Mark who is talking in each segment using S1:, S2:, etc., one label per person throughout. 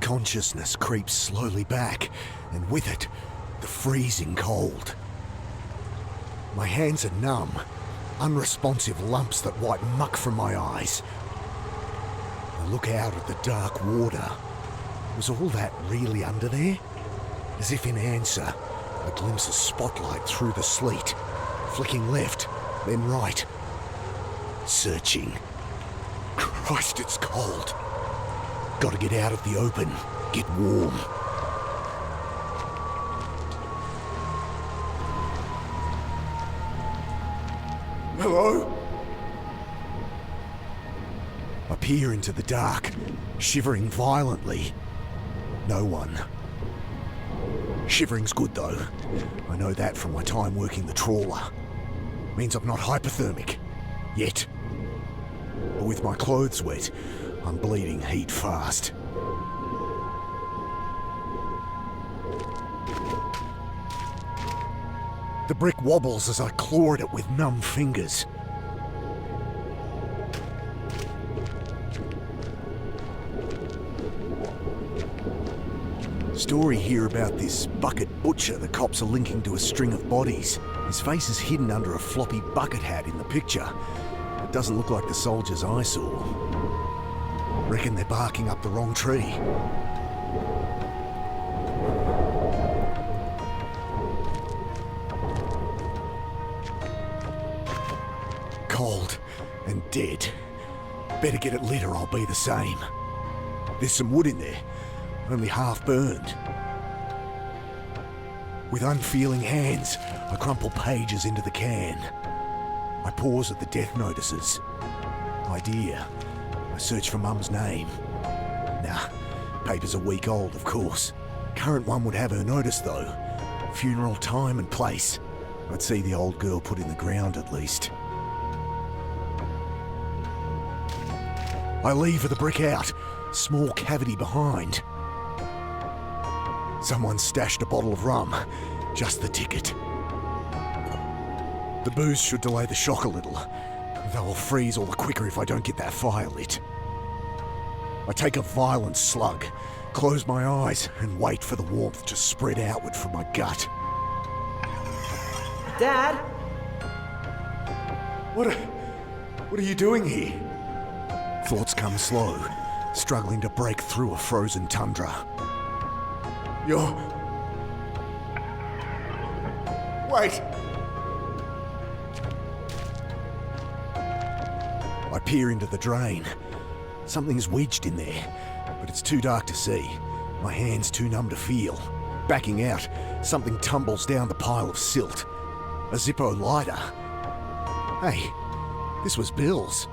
S1: Consciousness creeps slowly back, and with it, the freezing cold. My hands are numb, unresponsive lumps that wipe muck from my eyes. I look out at the dark water. Was all that really under there? As if in answer, I glimpse a spotlight through the sleet, flicking left, then right. Searching. Christ, it's cold. Gotta get out of the open, get warm. Hello? I peer into the dark, shivering violently. No one. Shivering's good though. I know that from my time working the trawler. Means I'm not hypothermic. Yet. But with my clothes wet, I'm bleeding heat fast. The brick wobbles as I claw at it with numb fingers. Story here about this bucket butcher the cops are linking to a string of bodies. His face is hidden under a floppy bucket hat in the picture. It doesn't look like the soldiers I saw. Reckon they're barking up the wrong tree. Cold and dead. Better get it lit or I'll be the same. There's some wood in there, only half burned. With unfeeling hands, I crumple pages into the can. I pause at the death notices. Idea. I search for Mum's name. Nah, paper's a week old, of course. Current one would have her notice, though. Funeral time and place. I'd see the old girl put in the ground, at least. I lever the brick out. Small cavity behind. Someone stashed a bottle of rum. Just the ticket. The booze should delay the shock a little, though I'll freeze all the quicker if I don't get that fire lit. I take a violent slug, close my eyes, and wait for the warmth to spread outward from my gut.
S2: Dad?
S1: What are you doing here? Thoughts come slow, struggling to break through a frozen tundra. Wait! I peer into the drain. Something's wedged in there, but it's too dark to see. My hand's too numb to feel. Backing out, something tumbles down the pile of silt. A Zippo lighter. Hey, this was Bill's.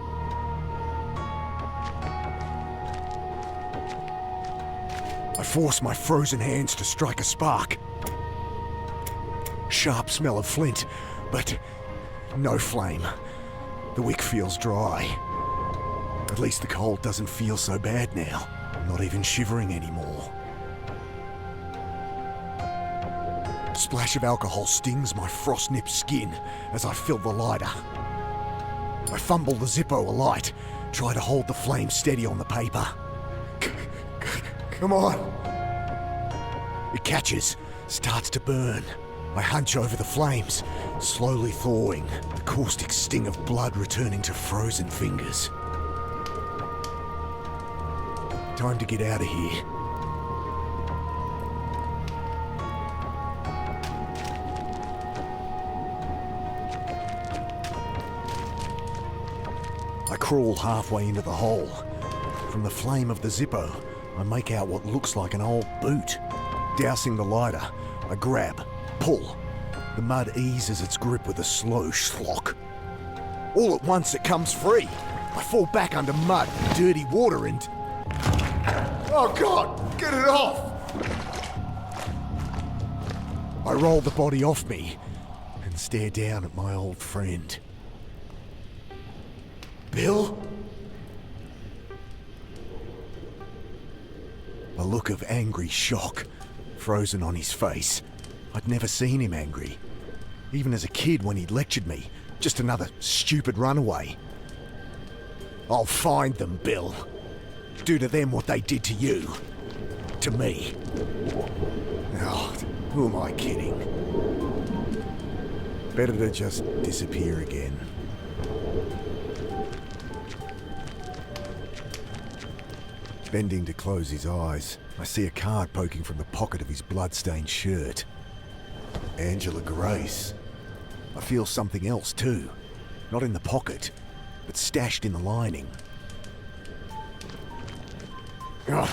S1: I force my frozen hands to strike a spark. Sharp smell of flint, but no flame. The wick feels dry. At least the cold doesn't feel so bad now. I'm not even shivering anymore. A splash of alcohol stings my frost-nipped skin as I fill the lighter. I fumble the Zippo alight, try to hold the flame steady on the paper. Come on. It catches, starts to burn. I hunch over the flames, slowly thawing, the caustic sting of blood returning to frozen fingers. Time to get out of here. I crawl halfway into the hole. From the flame of the Zippo, I make out what looks like an old boot. Dousing the lighter, I grab, pull. The mud eases its grip with a slow schlock. All at once it comes free. I fall back under mud, dirty water and... Oh God, get it off! I roll the body off me and stare down at my old friend. Bill? A look of angry shock frozen on his face. I'd never seen him angry. Even as a kid when he'd lectured me. Just another stupid runaway. I'll find them, Bill. Do to them what they did to you. to me. Oh, who am I kidding? Better to just disappear again. Bending to close his eyes, I see a card poking from the pocket of his blood-stained shirt. Angela Grace. I feel something else too. Not in the pocket, but stashed in the lining. Ugh,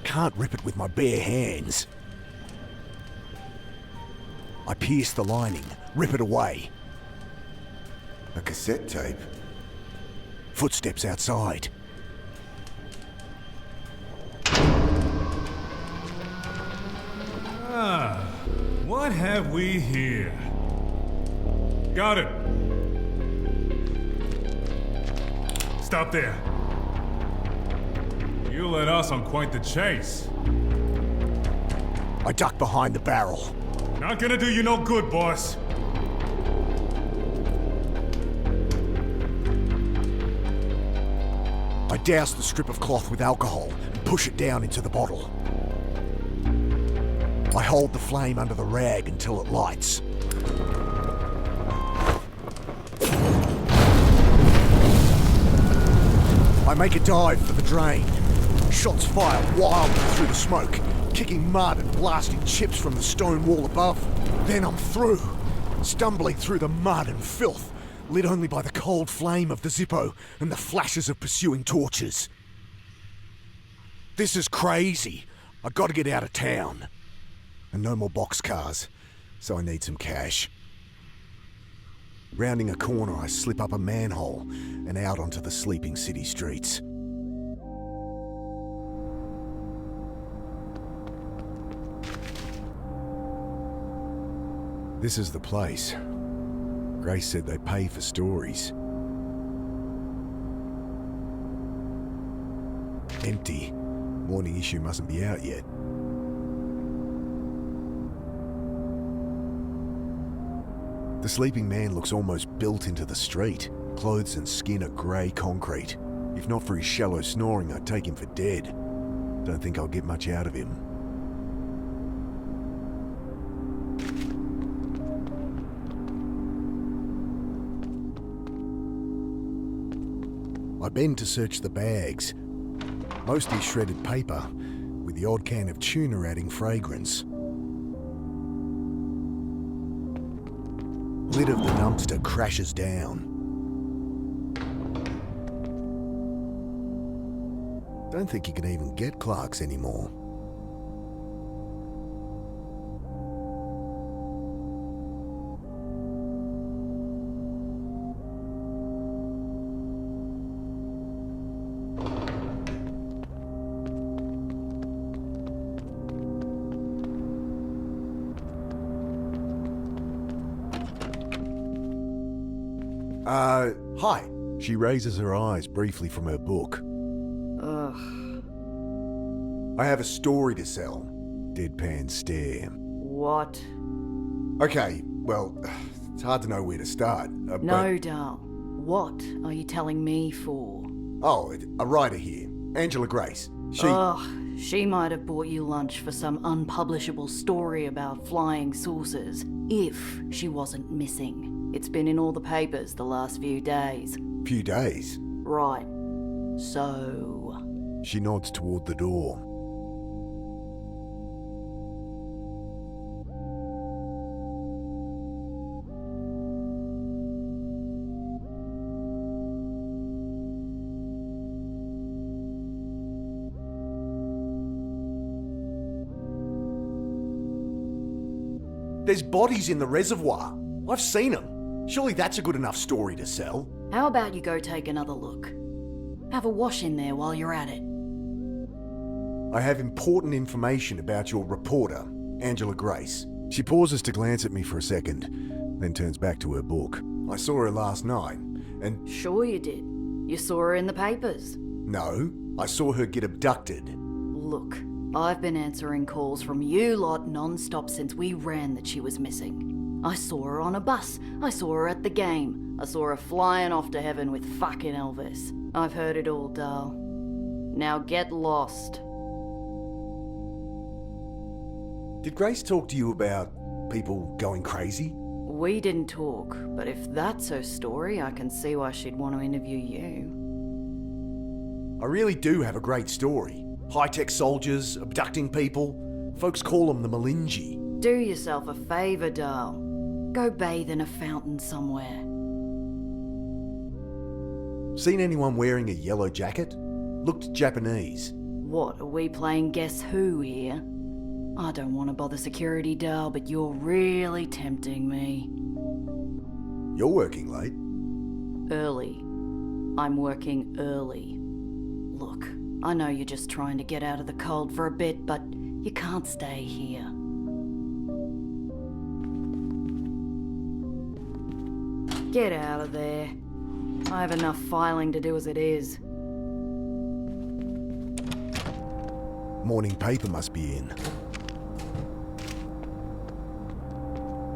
S1: can't rip it with my bare hands. I pierce the lining, rip it away. A cassette tape. Footsteps outside.
S2: What have we here? Got it. Stop there. You led us on quite the chase.
S1: I duck behind the barrel.
S2: Not gonna do you no good, boss.
S1: I douse the strip of cloth with alcohol and push it down into the bottle. I hold the flame under the rag until it lights. I make a dive for the drain. Shots fire wildly through the smoke, kicking mud and blasting chips from the stone wall above. Then I'm through, stumbling through the mud and filth, lit only by the cold flame of the Zippo and the flashes of pursuing torches. This is crazy. I've got to get out of town. And no more boxcars, so I need some cash. Rounding a corner, I slip up a manhole and out onto the sleeping city streets. This is the place. Grace said they pay for stories. Empty. Morning issue mustn't be out yet. The sleeping man looks almost built into the street. Clothes and skin are grey concrete. If not for his shallow snoring, I'd take him for dead. Don't think I'll get much out of him. I bend to search the bags. Mostly shredded paper, with the odd can of tuna adding fragrance. Lid of the dumpster crashes down. Don't think you can even get Clark's anymore. Hi. She raises her eyes briefly from her book.
S3: Ugh.
S1: I have a story to sell. Deadpan stare.
S3: What?
S1: Okay, well, it's hard to know where to start.
S3: No, Dal. What are you telling me for?
S1: Oh, a writer here. Angela Grace.
S3: She might have bought you lunch for some unpublishable story about flying saucers, if she wasn't missing. It's been in all the papers the last few days.
S1: Few days?
S3: Right. So...
S1: She nods toward the door. There's bodies in the reservoir. I've seen them. Surely that's a good enough story to sell.
S3: How about you go take another look? Have a wash in there while you're at it.
S1: I have important information about your reporter, Angela Grace. She pauses to glance at me for a second, then turns back to her book. I saw her last night, and...
S3: Sure you did. You saw her in the papers.
S1: No, I saw her get abducted.
S3: Look, I've been answering calls from you lot non-stop since we ran that she was missing. I saw her on a bus. I saw her at the game. I saw her flying off to heaven with fucking Elvis. I've heard it all, Dal. Now get lost.
S1: Did Grace talk to you about people going crazy?
S3: We didn't talk, but if that's her story, I can see why she'd want to interview you.
S1: I really do have a great story. High-tech soldiers, abducting people. Folks call them the Malinji.
S3: Do yourself a favour, Dal. Go bathe in a fountain somewhere.
S1: Seen anyone wearing a yellow jacket? Looked Japanese.
S3: What, are we playing Guess Who here? I don't want to bother security, Dal, but you're really tempting me.
S1: You're working late.
S3: Early. I'm working early. Look, I know you're just trying to get out of the cold for a bit, but you can't stay here. Get out of there. I have enough filing to do as it is.
S1: Morning paper must be in.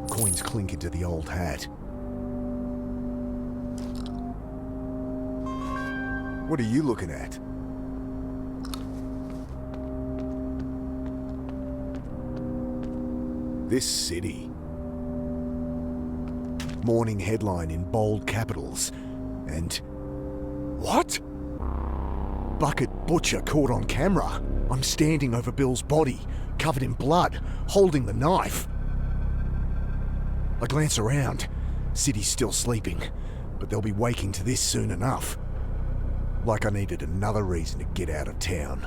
S1: Coins clink into the old hat. What are you looking at? This city. Morning headline in bold capitals. And... what? Bucket butcher caught on camera. I'm standing over Bill's body, covered in blood, holding the knife. I glance around. City's still sleeping, but they'll be waking to this soon enough. Like I needed another reason to get out of town.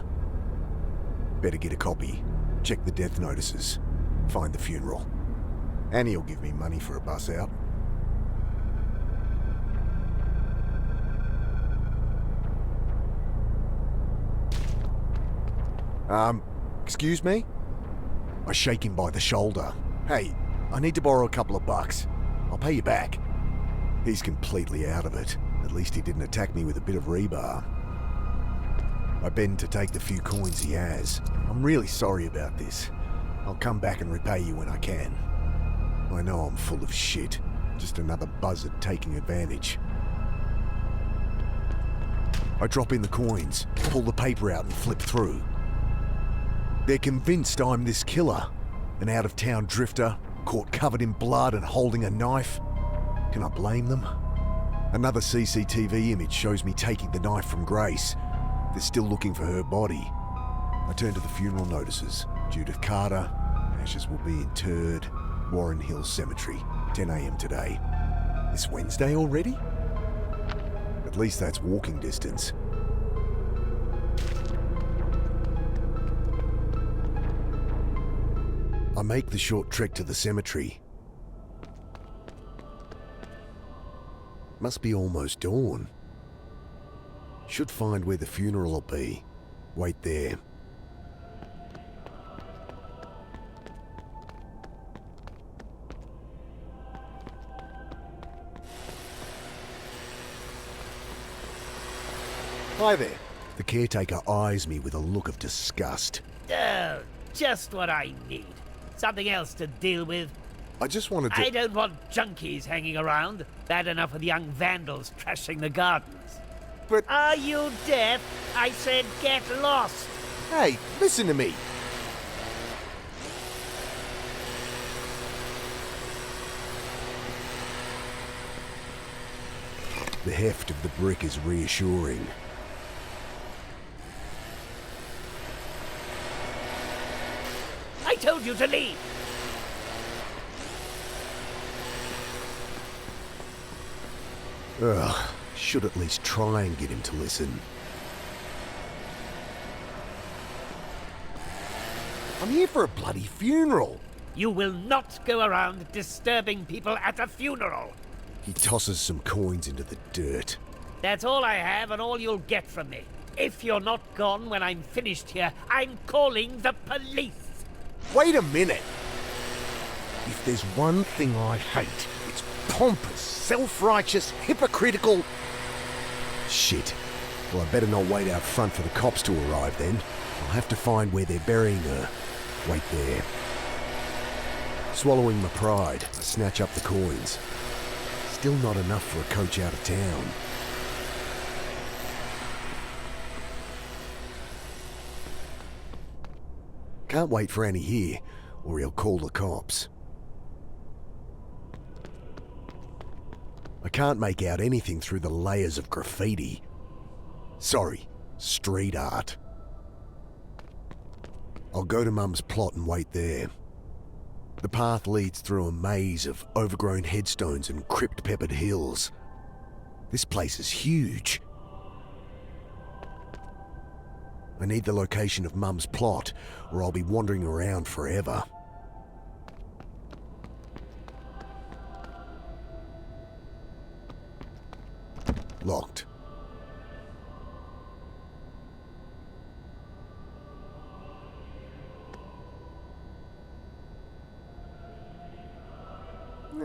S1: Better get a copy, check the death notices, find the funeral. Annie'll give me money for a bus out. Excuse me? I shake him by the shoulder. Hey, I need to borrow a couple of bucks. I'll pay you back. He's completely out of it. At least he didn't attack me with a bit of rebar. I bend to take the few coins he has. I'm really sorry about this. I'll come back and repay you when I can. I know I'm full of shit. Just another buzzard taking advantage. I drop in the coins, pull the paper out and flip through. They're convinced I'm this killer, an out-of-town drifter, caught covered in blood and holding a knife. Can I blame them? Another CCTV image shows me taking the knife from Grace. They're still looking for her body. I turn to the funeral notices. Judith Carter, ashes will be interred, Warren Hill Cemetery, 10 a.m. today. This Wednesday already? At least that's walking distance. I make the short trek to the cemetery. Must be almost dawn. Should find where the funeral will be. Wait there. Hi there. The caretaker eyes me with a look of disgust.
S4: Oh, just what I need. Something else to deal with.
S1: I just wanted to...
S4: I don't want junkies hanging around. Bad enough with young vandals trashing the gardens.
S1: But...
S4: Are you deaf? I said get lost.
S1: Hey, listen to me. The heft of the brick is reassuring.
S4: I told you to leave.
S1: Ugh, should at least try and get him to listen. I'm here for a bloody funeral.
S4: You will not go around disturbing people at a funeral.
S1: He tosses some coins into the dirt.
S4: That's all I have and all you'll get from me. If you're not gone when I'm finished here, I'm calling the police.
S1: Wait a minute! If there's one thing I hate, it's pompous, self-righteous, hypocritical... Shit. Well, I better not wait out front for the cops to arrive then. I'll have to find where they're burying her. Wait there. Swallowing my pride, I snatch up the coins. Still not enough for a coach out of town. Can't wait for Annie here. or he'll call the cops. I can't make out anything through the layers of graffiti. Sorry, street art. I'll go to Mum's plot and wait there. The path leads through a maze of overgrown headstones and crypt-peppered hills. This place is huge. I need the location of Mum's plot, or I'll be wandering around forever. Locked.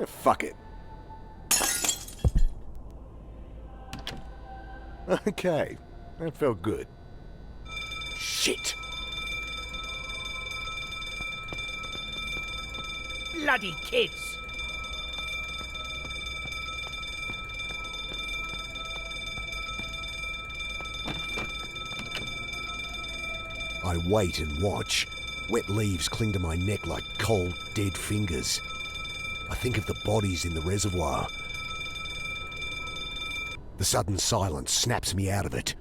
S1: Fuck it. Okay, that felt good. Shit!
S4: Bloody kids!
S1: I wait and watch. Wet leaves cling to my neck like cold, dead fingers. I think of the bodies in the reservoir. The sudden silence snaps me out of it.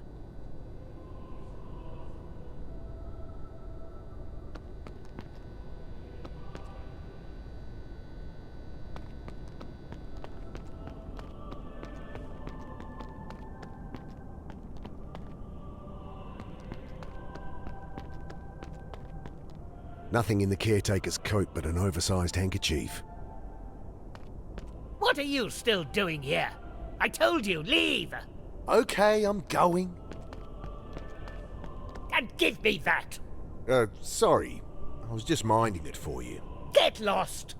S1: Nothing in the caretaker's coat but an oversized handkerchief.
S4: What are you still doing here? I told you, leave!
S1: Okay, I'm going.
S4: And give me that!
S1: Sorry. I was just minding it for you.
S4: Get lost!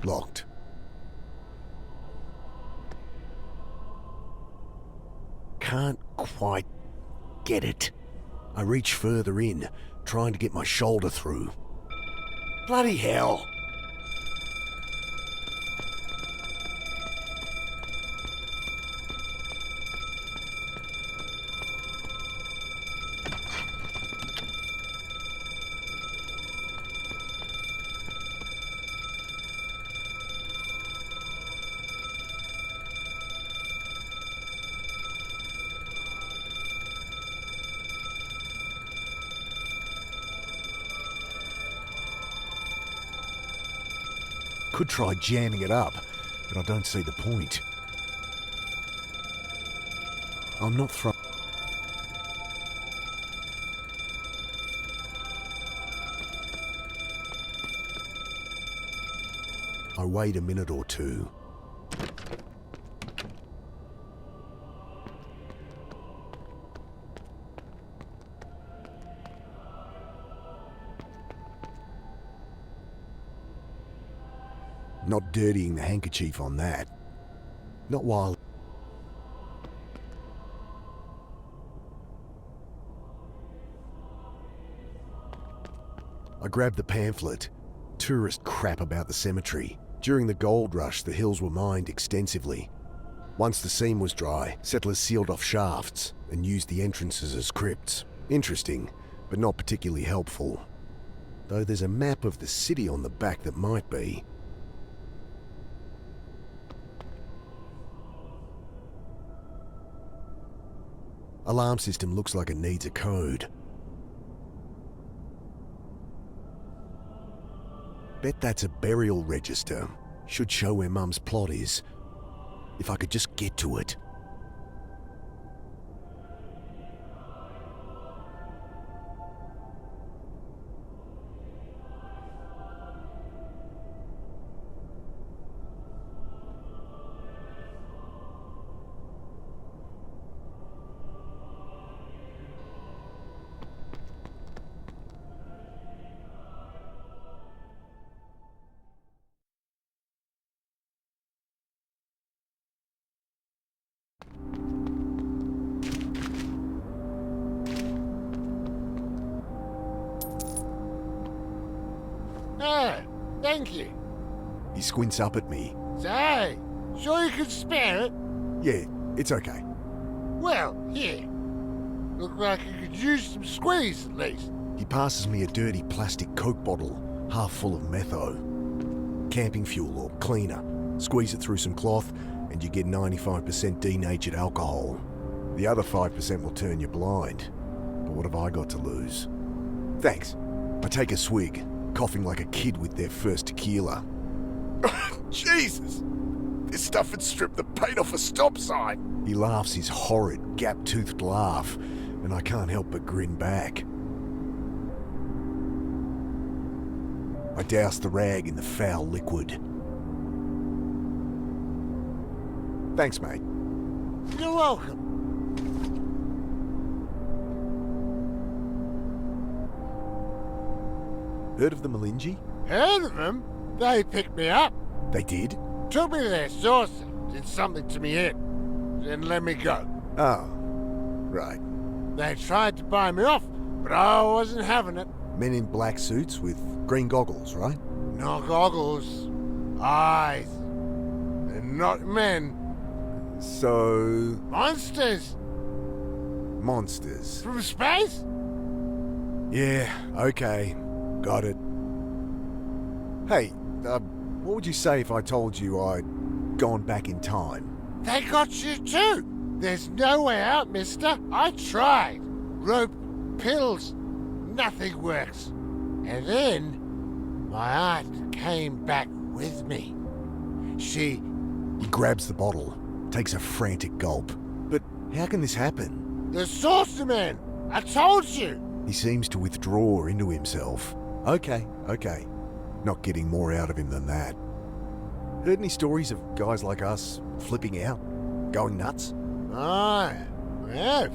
S1: Locked. Can't quite get it. I reach further in, trying to get my shoulder through. Bloody hell! Could try jamming it up, but I don't see the point. I'm not throwing. I wait a minute or two. Not dirtying the handkerchief on that. Not while... I grabbed the pamphlet. Tourist crap about the cemetery. During the gold rush, the hills were mined extensively. Once the seam was dry, settlers sealed off shafts and used the entrances as crypts. Interesting, but not particularly helpful. Though there's a map of the city on the back that might be. Alarm system looks like it needs a code. Bet that's a burial register. Should show where Mum's plot is. If I could just get to it.
S5: Oh, thank you.
S1: He squints up at me.
S5: Say, sure you can spare it?
S1: Yeah, It's okay.
S5: Well, here. Look like you could use some squeeze at least.
S1: He passes me a dirty plastic Coke bottle, half full of metho. Camping fuel or cleaner. Squeeze it through some cloth and you get 95% denatured alcohol. The other 5% will turn you blind. But what have I got to lose? Thanks. I take a swig, coughing like a kid with their first tequila. Jesus! This stuff would strip the paint off a stop sign! He laughs his horrid, gap-toothed laugh, and I can't help but grin back. I douse the rag in the foul liquid. Thanks, mate.
S5: You're welcome.
S1: Heard of the Malinji?
S5: Heard of them? They picked me up.
S1: They did?
S5: Took me to their saucer, did something to me head, then let me go.
S1: Oh, right.
S5: They tried to buy me off, but I wasn't having it.
S1: Men in black suits with green goggles, right?
S5: Not goggles, eyes. They're not men.
S1: So...
S5: Monsters
S1: monsters.
S5: from space?
S1: Yeah, okay. Got it. Hey, what would you say if I told you I'd gone back in time?
S5: They got you too. There's no way out, mister. I tried. Rope, pills, nothing works. And then my aunt came back with me. He
S1: grabs the bottle, takes a frantic gulp. But how can this happen?
S5: The saucer man! I told you!
S1: He seems to withdraw into himself. Okay. Not getting more out of him than that. Heard any stories of guys like us flipping out? Going nuts?
S5: I have.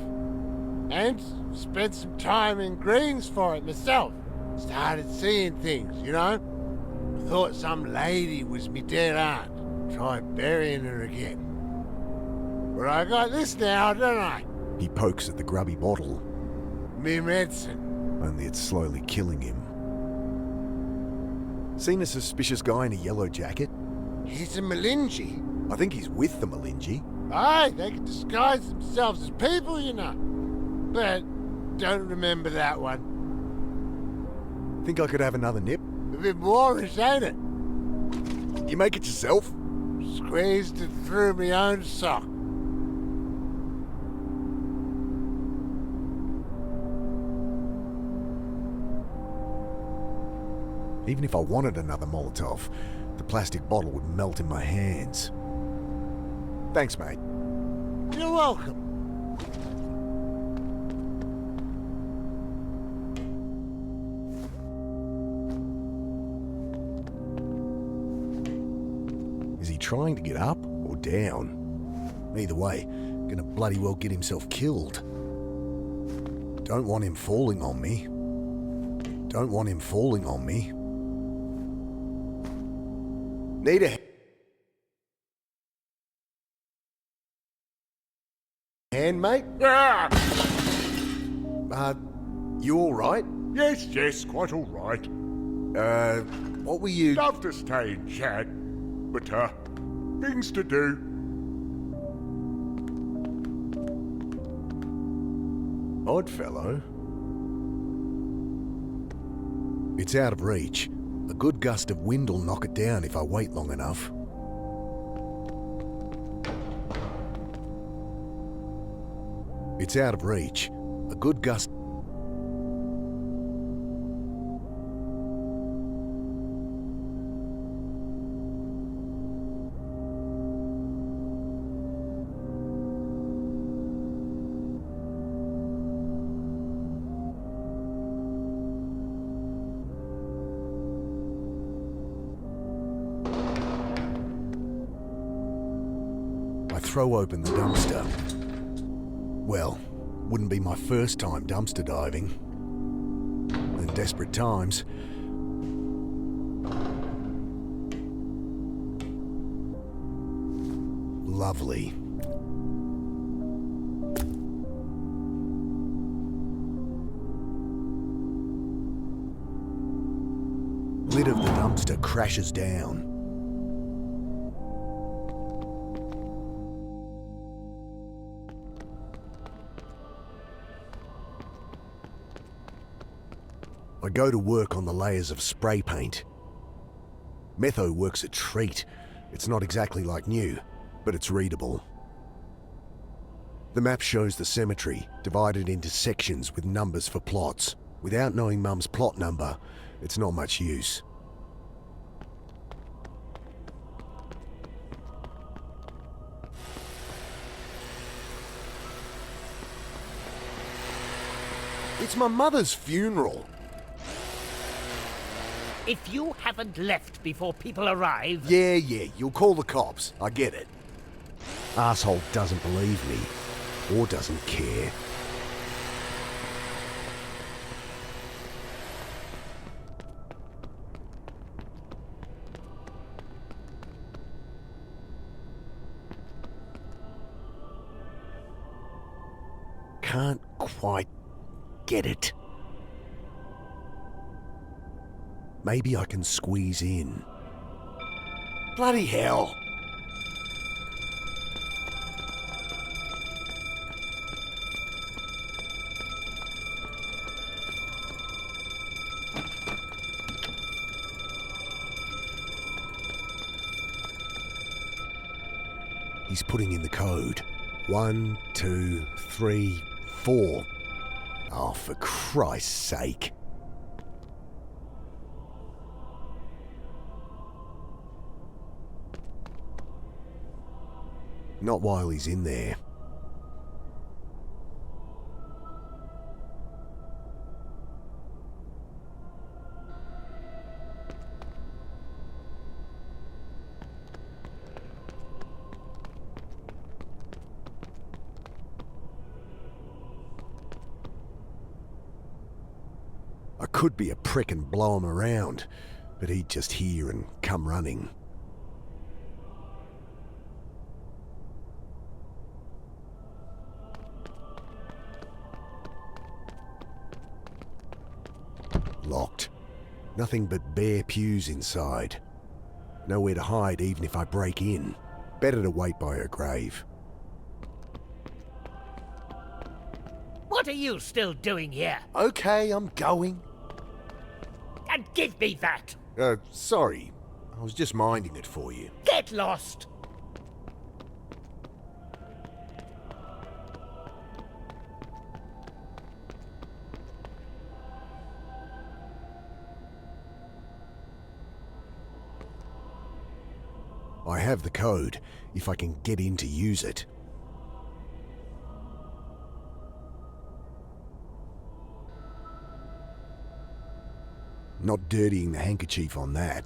S5: And spent some time in Greens for it myself. Started seeing things, you know? Thought some lady was me dead aunt. Tried burying her again. But I got this now, don't I?
S1: He pokes at the grubby bottle.
S5: Me medicine.
S1: Only it's slowly killing him. Seen a suspicious guy in a yellow jacket?
S5: He's a Malinji.
S1: I think he's with the Malinji.
S5: Aye, they can disguise themselves as people, you know. But don't remember that one.
S1: Think I could have another nip?
S5: A bit moreish, ain't it?
S1: You make it yourself?
S5: Squeezed it through my own sock.
S1: Even if I wanted another Molotov, the plastic bottle would melt in my hands. Thanks, mate.
S5: You're welcome.
S1: Is he trying to get up or down? Either way, gonna bloody well get himself killed. Don't want him falling on me. Don't want him falling on me. Need a hand, mate? You all right?
S6: Yes, quite all right.
S1: What were you...
S6: Love to stay and chat, but, things to do.
S1: Odd fellow. It's out of reach. A good gust of wind will knock it down if I wait long enough. It's out of reach. A good gust... I throw open the dumpster. Well, wouldn't be my first time dumpster diving. In desperate times. Lovely. Lid of the dumpster crashes down. I go to work on the layers of spray paint. Metho works a treat. It's not exactly like new, but it's readable. The map shows the cemetery, divided into sections with numbers for plots. Without knowing Mum's plot number, it's not much use. It's my mother's funeral.
S4: If you haven't left before people arrive...
S1: Yeah, you'll call the cops. I get it. Asshole doesn't believe me. Or doesn't care. Can't quite get it. Maybe I can squeeze in. Bloody hell! He's putting in the code. 1, 2, 3, 4. Oh, for Christ's sake. Not while he's in there. I could be a prick and blow him around, but he'd just hear and come running. Locked. Nothing but bare pews inside. Nowhere to hide even if I break in. Better to wait by her grave.
S4: What are you still doing here?
S1: Okay, I'm going.
S4: And give me that!
S1: Sorry. I was just minding it for you.
S4: Get lost!
S1: I have the code, if I can get in to use it. Not dirtying the handkerchief on that.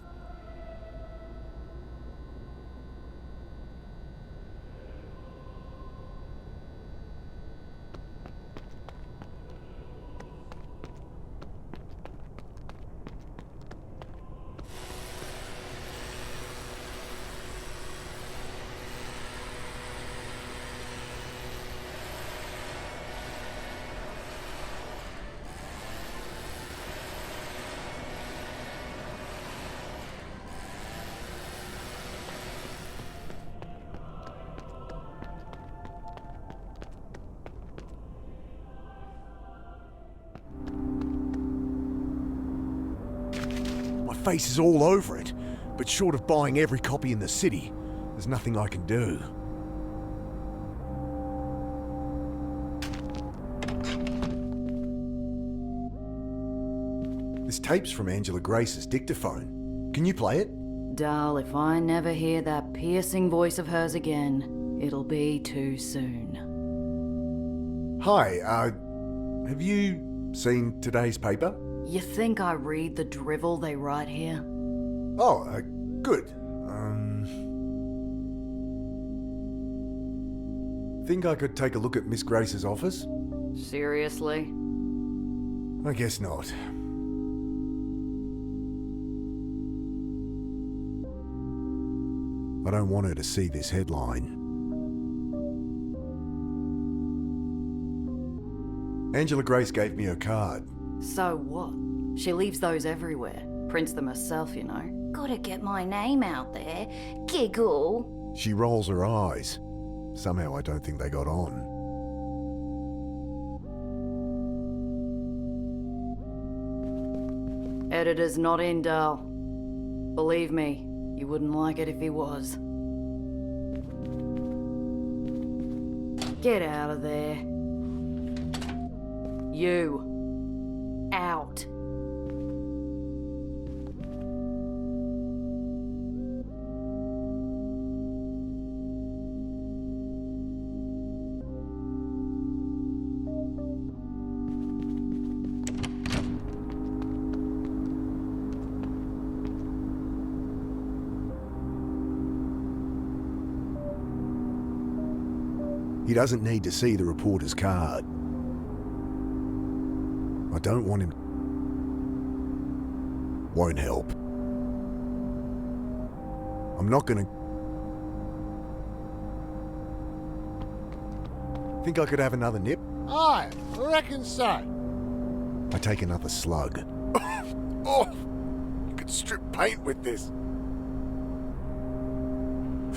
S1: My face is all over it, but short of buying every copy in the city, there's nothing I can do. This tape's from Angela Grace's dictaphone. Can you play it?
S3: Darl, if I never hear that piercing voice of hers again, it'll be too soon.
S1: Hi, have you seen today's paper?
S3: You think I read the drivel they write here?
S1: Oh, good. Think I could take a look at Miss Grace's office?
S3: Seriously?
S1: I guess not. I don't want her to see this headline. Angela Grace gave me her card.
S3: So what? She leaves those everywhere. Prints them herself, you know. Gotta get my name out there. Giggle.
S1: She rolls her eyes. Somehow I don't think they got on.
S3: Editor's not in, Dal. Believe me, you wouldn't like it if he was. Get out of there. You. Out.
S1: He doesn't need to see the reporter's card. I don't want him... Won't help. I'm not gonna... Think I could have another nip?
S5: Aye, I reckon so.
S1: I take another slug.
S5: Oh, you could strip paint with this.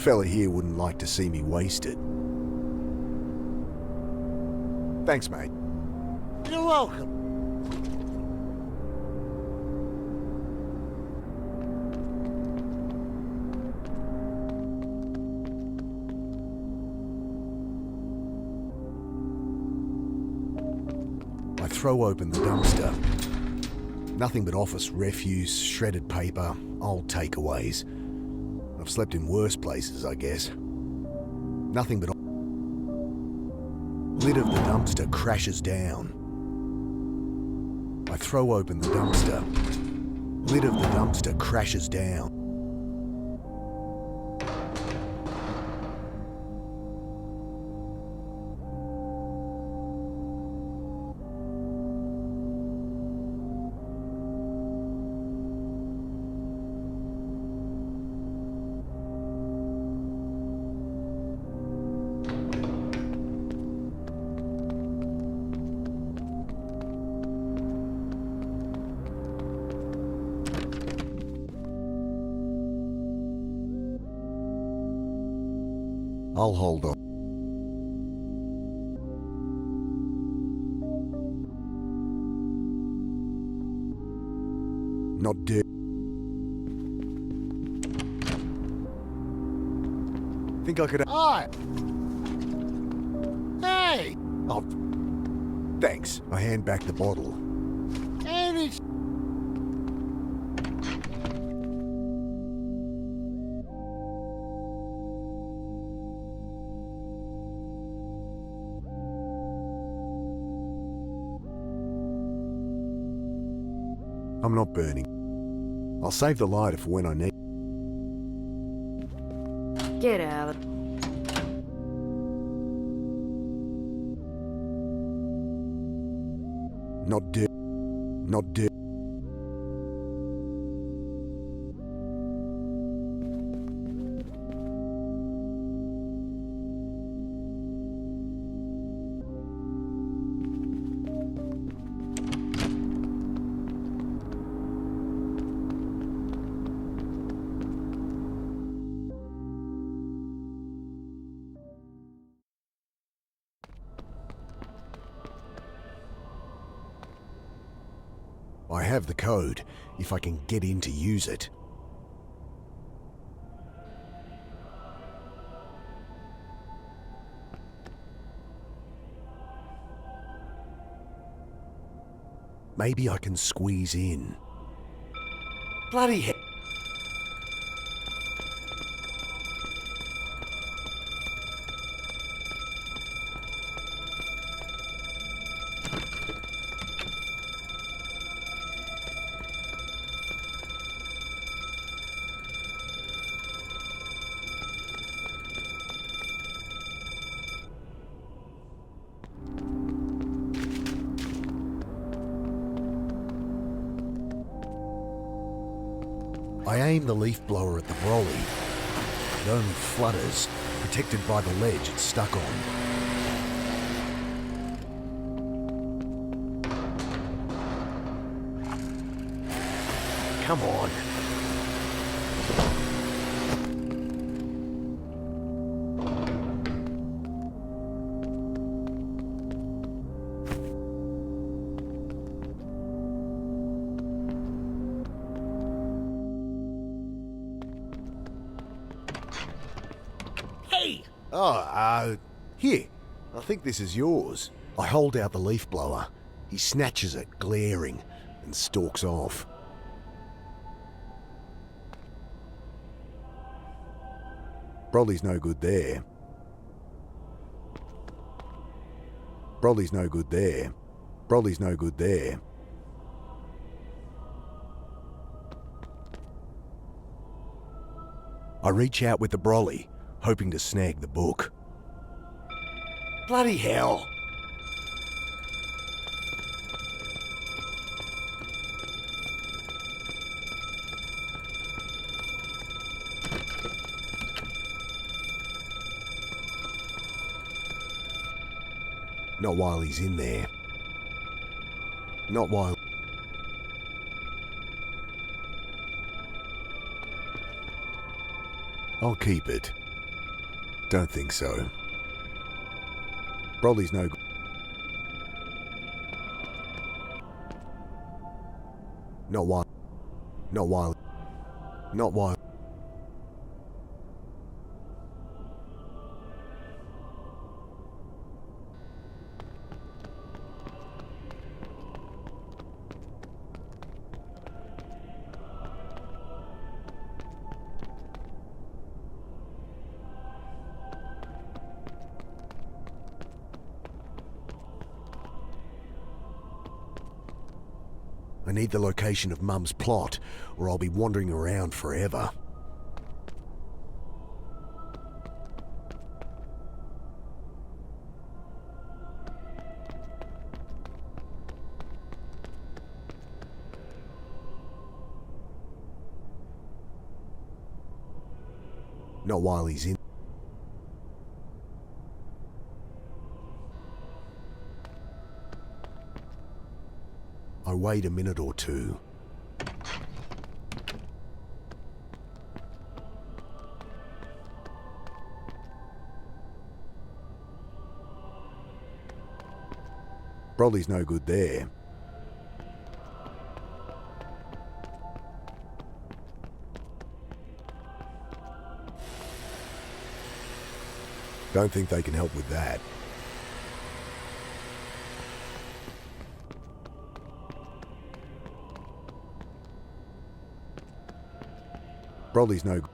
S1: Fella here wouldn't like to see me wasted. Thanks, mate.
S5: You're welcome.
S1: I throw open the dumpster. Nothing but office refuse, shredded paper, old takeaways. I've slept in worse places, I guess. Nothing but... Lid of the dumpster crashes down. I throw open the dumpster. Lid of the dumpster crashes down. I'll hold on. Not dead. Think I could...
S5: Aye. Hey!
S1: Oh, thanks. I hand back the bottle.
S5: Any...
S1: I'm not burning. I'll save the lighter for when I need...
S3: Get out.
S1: Not dead. Not dead. I have the code, if I can get in to use it. Maybe I can squeeze in. Bloody hell. I aim the leaf blower at the brolly. It only flutters, protected by the ledge it's stuck on. Come on. Here. I think this is yours. I hold out the leaf blower. He snatches it, glaring, and stalks off. Broly's no good there. Broly's no good there. Broly's no good there. I reach out with the brolly, hoping to snag the book. Bloody hell! Not while he's in there. Not while... I'll keep it. Don't think so. Broly's no good. Not while... Not while... Not while... I need the location of Mum's plot, or I'll be wandering around forever. Not while he's in. I wait a minute or two. Broly's no good there. Don't think they can help with that. Broly's no good.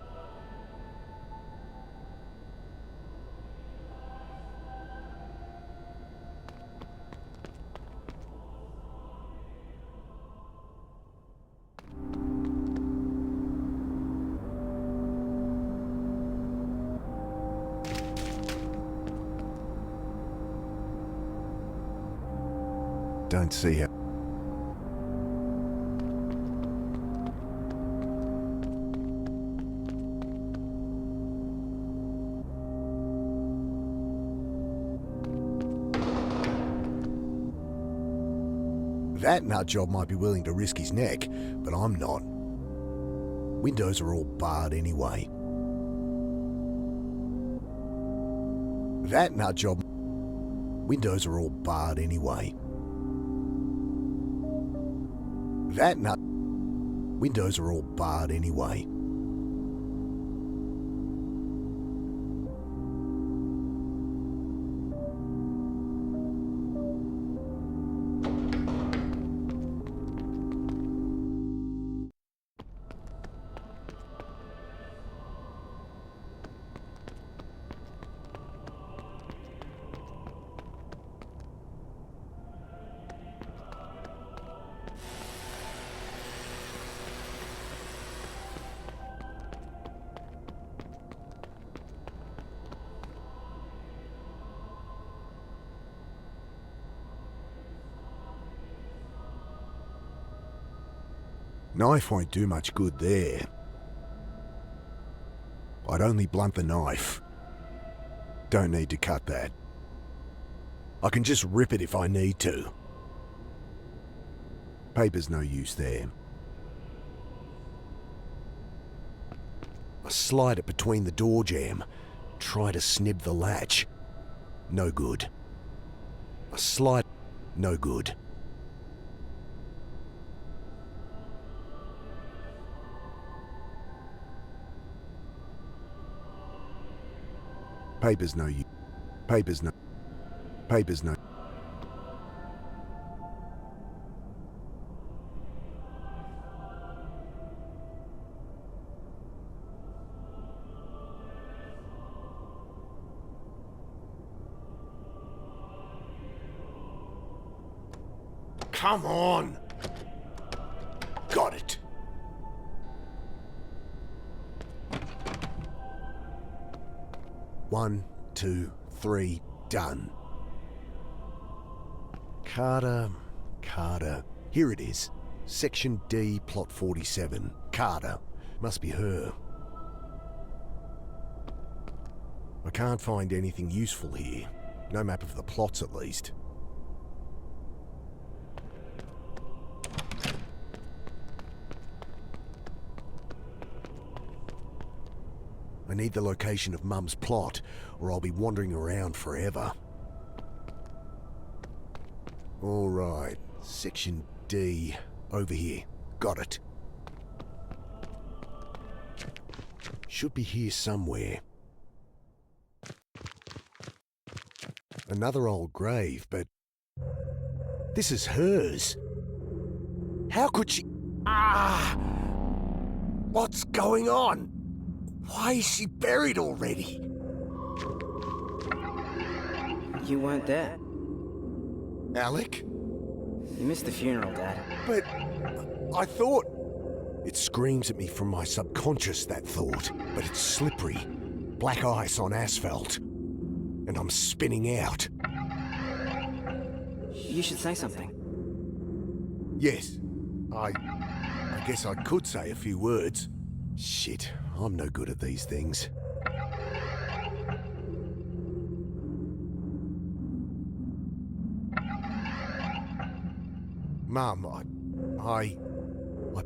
S1: Don't see her. That nutjob might be willing to risk his neck, but I'm not. Windows are all barred anyway. That nutjob... Windows are all barred anyway. That nut... Windows are all barred anyway. Knife won't do much good there. I'd only blunt the knife. Don't need to cut that. I can just rip it if I need to. Paper's no use there. I slide it between the door jamb. Try to snib the latch. No good. I slide... No good. Papers no use. Papers no. Papers no.
S5: Come on!
S1: Got it. One, two, three, done. Carter. Here it is. Section D, plot 47. Carter. Must be her. I can't find anything useful here. No map of the plots, at least. I need the location of Mum's plot, or I'll be wandering around forever. All right, Section D, over here. Got it. Should be here somewhere. Another old grave, but this is hers. How could she... Ah! What's going on? Why is she buried already?
S7: You weren't there.
S1: Alec?
S7: You missed the funeral, Dad.
S1: But I thought... It screams at me from my subconscious, that thought. But it's slippery. Black ice on asphalt. And I'm spinning out.
S7: You should say something.
S1: Yes. I guess I could say a few words. Shit, I'm no good at these things. Mum, I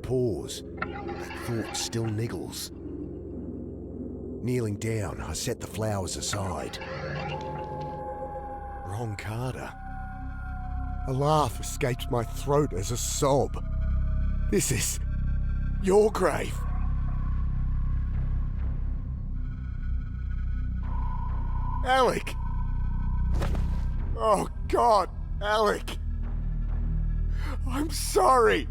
S1: pause. That thought still niggles. Kneeling down, I set the flowers aside. Wrong Carter. A laugh escaped my throat as a sob. This is your grave. Alec! Oh, God, Alec! I'm sorry!